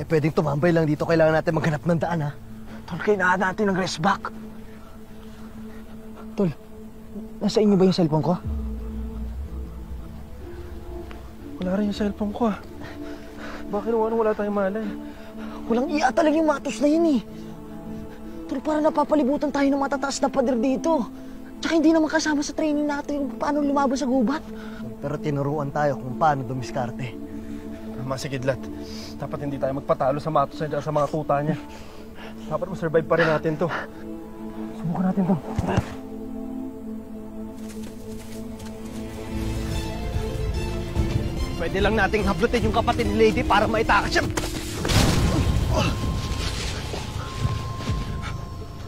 tayo pwedeng tumambay lang dito. Kailangan natin maghanap ng daan, ha? Tol, kailangan natin ng rest back. Tol, nasa inyo ba yung cellphone ko? Wala rin yung cellphone ko, ah. Bakit wala tayong malay? Walang iya talaga yung matos na yun, eh. Tol, parang napapalibutan tayo ng matataas na pader dito. Tsaka hindi naman kasama sa training natin kung paano lumaban sa gubat. Pero tinuruan tayo kung paano dumiskarte. Tama si Kidlat. Dapat hindi tayo magpatalo sa matos na sa mga tuta niya. Dapat ma-survive pa rin natin to. Subukan natin to. Pwede lang nating hablutin yung kapatid ni Lady para maitakas siya.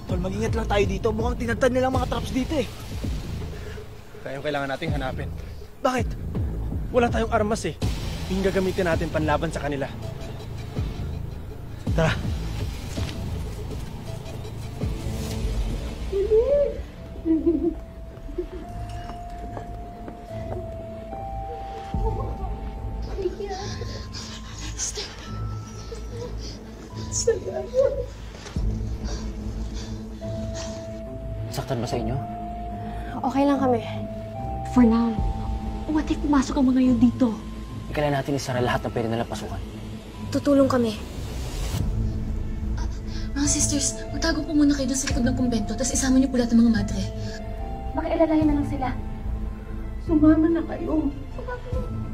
Tol, mag-ingat lang tayo dito. Mukhang tinatad nilang mga traps dito, eh. Kaya yung kailangan nating hanapin. Bakit? Wala tayong armas, eh. Yung gagamitin natin panlaban sa kanila. Tara. Saktan ba sa inyo? Okay lang kami. For now, what if pumasok ang mga yun dito? Kailangan natin isara lahat ng pwede nalang pasukan. Tutulong kami. Mga sisters, magtago po muna kayo doon sa likod ng kumbento, tapos isama niyo po lahat ng mga madre. Makialalahin na lang sila. Sumama na kayo.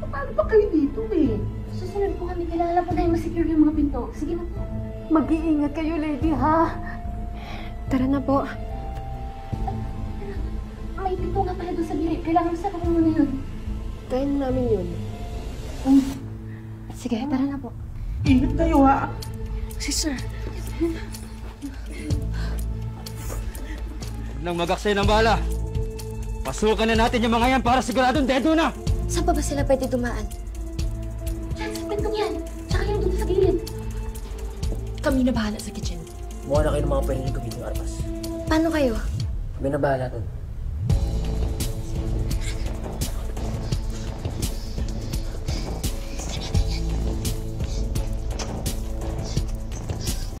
Paano ba kayo dito, eh? Susunod po kami, kailangan lang po namin masecure yung mga pinto. Sige na po. Mag-iingat kayo, lady, ha? Tara na po. May pinto nga pala doon sa gilid. Kailangan masarap ko muna yun. Kaya na namin yun. Sige, tara na po. Ingat kayo, ha? Sister. Nang magaksay ng bala, pasukan na natin yung mga yan para siguradong dedo na! Saan pa ba sila pwede dumaan? Diyan sa pintong yan. Tsaka yung doon sa gilid. Kami na bahala sa kitchen. Mukha na kayo ng mga pwede nyo gawin yung armas. Paano kayo? Kami na bahala dun.